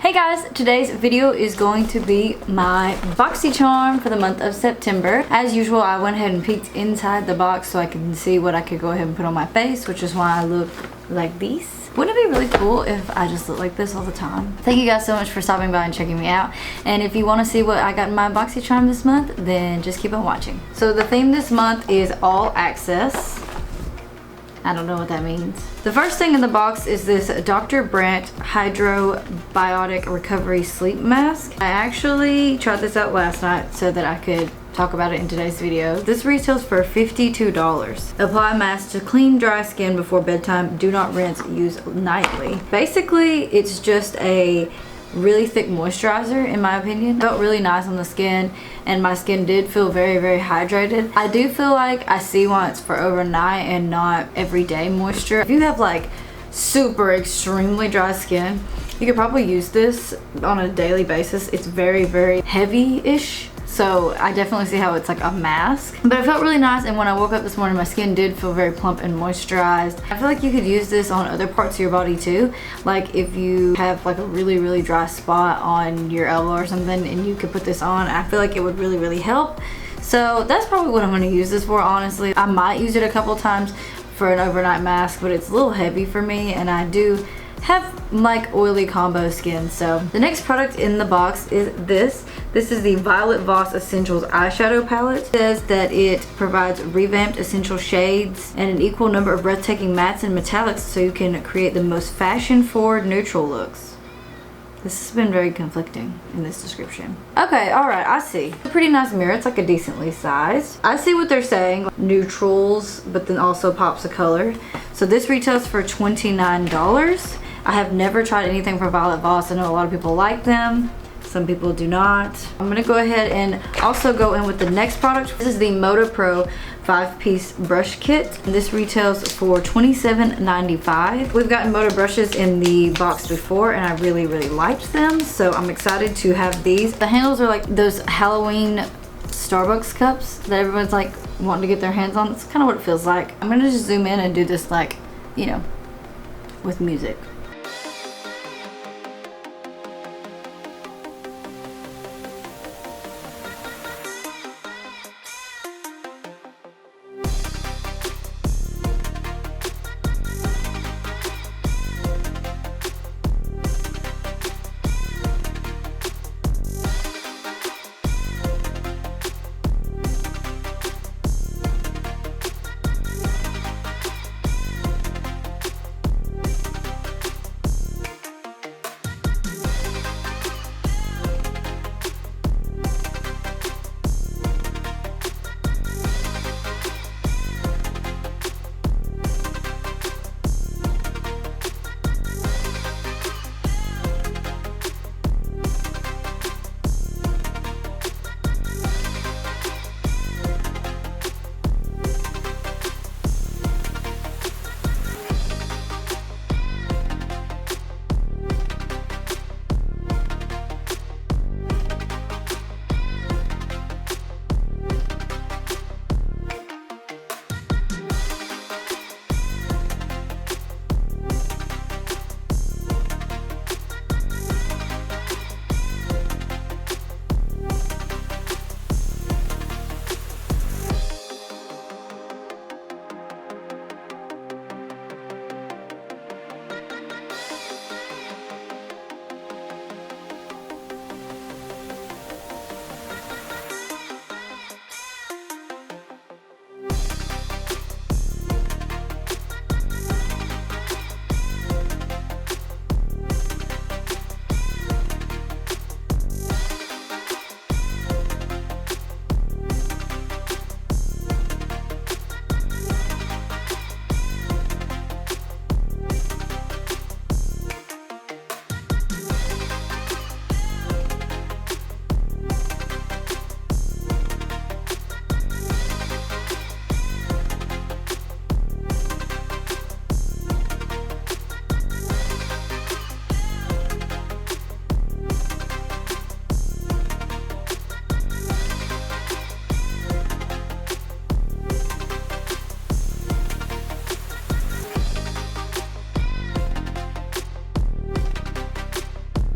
Hey guys, today's video is going to be my Boxycharm for the month of September. As usual, I went ahead and peeked inside the box so I can see what I could go ahead and put on my face, which is why I look like this. Wouldn't it be really cool if I just look like this all the time? Thank you guys so much for stopping by and checking me out. And if you want to see what I got in my Boxycharm this month, then just keep on watching. So the theme this month is all access. I don't know what that means. The first thing in the box is this Dr. Brandt Hydrobiotic Recovery Sleep Mask. I actually tried this out last night so that I could talk about it in today's video. This retails for $52. Apply mask to clean, dry skin before bedtime. Do not rinse. Use nightly. Basically, it's just a really thick moisturizer in my opinion. It felt really nice on the skin and my skin did feel very, very hydrated. I do feel like I see why it's for overnight and not everyday moisture. If you have like super extremely dry skin, you could probably use this on a daily basis. It's very, very heavy-ish. So I definitely see how it's like a mask. But it felt really nice, and when I woke up this morning, my skin did feel very plump and moisturized. I feel like you could use this on other parts of your body too. Like if you have like a really, really dry spot on your elbow or something and you could put this on, I feel like it would really, really help. So that's probably what I'm gonna use this for, honestly. I might use it a couple times for an overnight mask, but it's a little heavy for me and I do have like oily combo skin. So the next product in the box is this. This is the Violet Voss Essentials eyeshadow palette. It says that it provides revamped essential shades and an equal number of breathtaking mattes and metallics so you can create the most fashion-forward neutral looks. This has been very conflicting in this description. Okay, alright, I see. A pretty nice mirror. It's like a decently sized. I see what they're saying. Neutrals, but then also pops of color. So this retails for $29. I have never tried anything from Violet Voss. I know a lot of people like them. Some people do not. I'm gonna go ahead and also go in with the next product. This is the Moda Pro 5-piece brush kit. This retails for $27.95. We've gotten Moda brushes in the box before and I really, really liked them. So I'm excited to have these. The handles are like those Halloween Starbucks cups that everyone's like wanting to get their hands on. That's kind of what it feels like. I'm gonna just zoom in and do this like, you know, with music.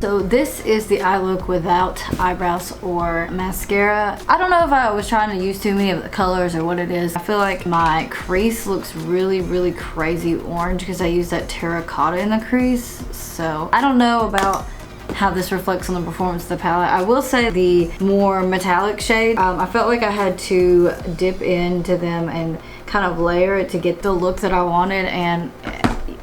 So this is the eye look without eyebrows or mascara. I don't know if I was trying to use too many of the colors or what it is. I feel like my crease looks really crazy orange because I use that terracotta in the crease. So I don't know about how this reflects on the performance of the palette. I will say the more metallic shade, I felt like I had to dip into them and kind of layer it to get the look that I wanted, and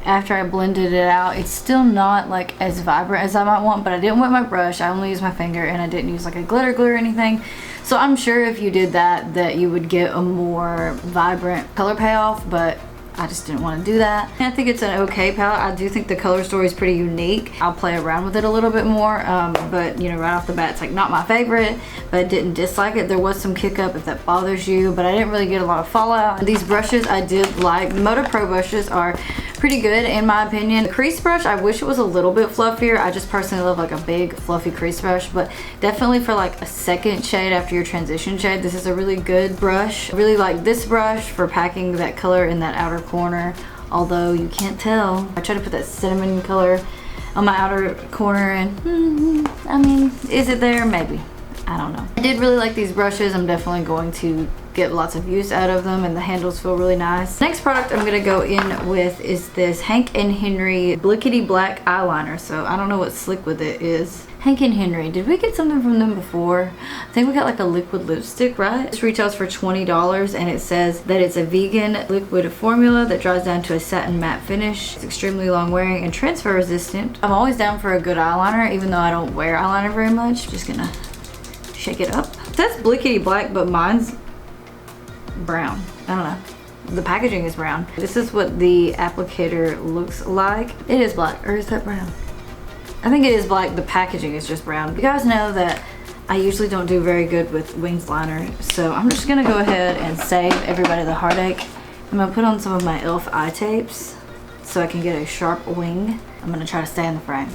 after I blended it out, it's still not like as vibrant as I might want, but I didn't wet my brush. I only used my finger and I didn't use like a glitter glue or anything. So I'm sure if you did that you would get a more vibrant color payoff, but I just didn't want to do that. I think it's an okay palette. I do think the color story is pretty unique. I'll play around with it a little bit more, but you know, right off the bat, it's like not my favorite, but I didn't dislike it. There was some kick up if that bothers you, but I didn't really get a lot of fallout. These brushes I did like. Moto Pro brushes are pretty good in my opinion. The crease brush, I wish it was a little bit fluffier. I just personally love like a big fluffy crease brush, but definitely for like a second shade after your transition shade, this is a really good brush. I really like this brush for packing that color in that outer corner, although you can't tell. I try to put that cinnamon color on my outer corner and I mean, is it there? Maybe. I don't know. I did really like these brushes. I'm definitely going to get lots of use out of them, and the handles feel really nice. Next product I'm gonna go in with is this Hank and Henry Blickety Black eyeliner. So I don't know what Slick With It is. Hank and Henry, did we get something from them before? I think we got like a liquid lipstick, right? This retails for $20 and it says that it's a vegan liquid formula that dries down to a satin matte finish. It's extremely long wearing and transfer resistant. I'm always down for a good eyeliner, even though I don't wear eyeliner very much. Just gonna shake it up. It says Blickety Black, but mine's brown. I don't know. The packaging is brown. This is what the applicator looks like. It is black, or is that brown? I think it is black. The packaging is just brown. You guys know that I usually don't do very good with wings liner, so I'm just gonna go ahead and save everybody the heartache. I'm gonna put on some of my e.l.f. eye tapes so I can get a sharp wing. I'm gonna try to stay in the frame.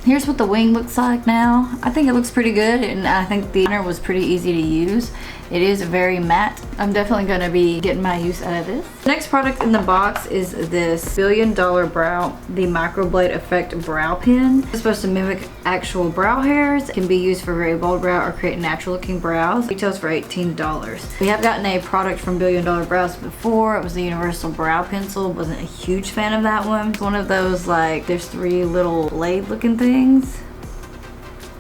Here's what the wing looks like now. I think it looks pretty good, and I think the liner was pretty easy to use. It is very matte. I'm definitely gonna be getting my use out of this. Next product in the box is this $1 Billion Brow, the Microblade Effect Brow Pen. It's supposed to mimic actual brow hairs. It can be used for very bold brow or create natural looking brows. It retails for $18. We have gotten a product from $1 Billion Brows before. It was the Universal Brow Pencil. Wasn't a huge fan of that one. It's one of those like, there's 3 little blade looking things.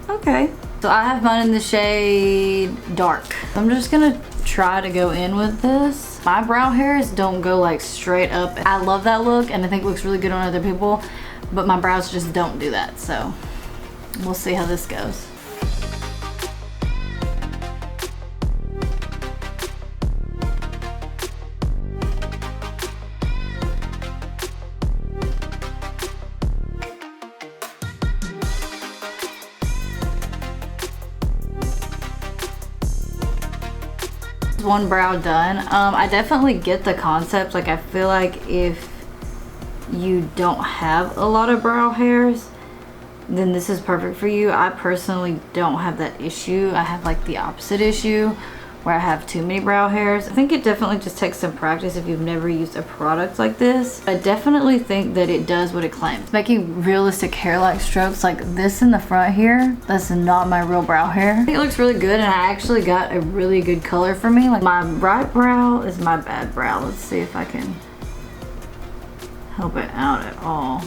Okay. So I have mine in the shade Dark. I'm just gonna try to go in with this. My brow hairs don't go like straight up. I love that look and I think it looks really good on other people, but my brows just don't do that. So we'll see how this goes. One brow done. I definitely get the concept. Like I feel like if you don't have a lot of brow hairs, then this is perfect for you. I personally don't have that issue. I have like the opposite issue where I have too many brow hairs. I think it definitely just takes some practice if you've never used a product like this. I definitely think that it does what it claims. Making realistic hair-like strokes like this in the front here, that's not my real brow hair. I think it looks really good, and I actually got a really good color for me. Like my right brow is my bad brow. Let's see if I can help it out at all.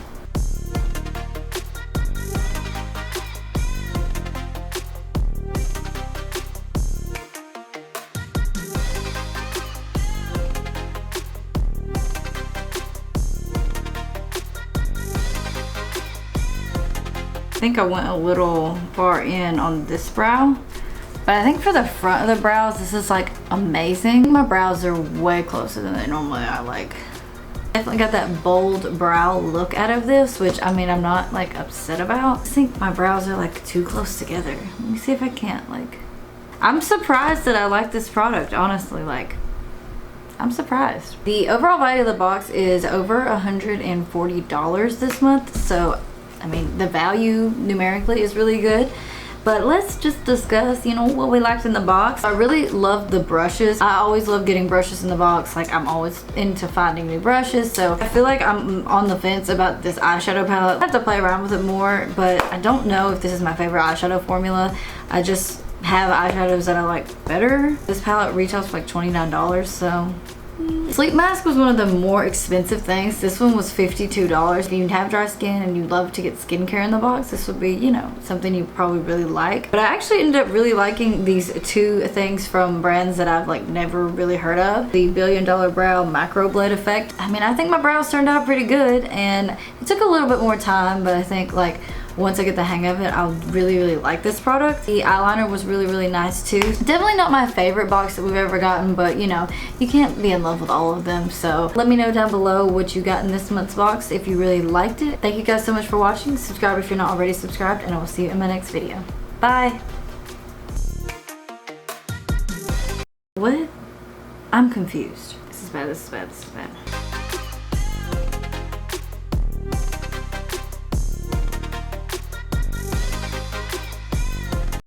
I think I went a little far in on this brow, but I think for the front of the brows, this is like amazing. My brows are way closer than they normally are. Like, definitely got that bold brow look out of this, which I mean, I'm not like upset about. I think my brows are like too close together. Let me see if I can't like, I'm surprised that I like this product, honestly. Like, I'm surprised. The overall value of the box is over $140 this month, so I mean, the value numerically is really good. But let's just discuss, you know, what we liked in the box. I really love the brushes. I always love getting brushes in the box. Like, I'm always into finding new brushes, so I feel like I'm on the fence about this eyeshadow palette. I have to play around with it more, but I don't know if this is my favorite eyeshadow formula. I just have eyeshadows that I like better. This palette retails for like $29, so sleep mask was one of the more expensive things. This one was $52. If you have dry skin and you love to get skincare in the box, this would be, you know, something you probably really like. But I actually ended up really liking these two things from brands that I've like never really heard of. The Billion Dollar Brow Microblade Effect. I mean, I think my brows turned out pretty good, and it took a little bit more time, but I think like once I get the hang of it, I'll really like this product. The eyeliner was really nice too. Definitely not my favorite box that we've ever gotten, but you know, you can't be in love with all of them. So let me know down below what you got in this month's box if you really liked it. Thank you guys so much for watching. Subscribe if you're not already subscribed, and I will see you in my next video. Bye. What? I'm confused. This is bad.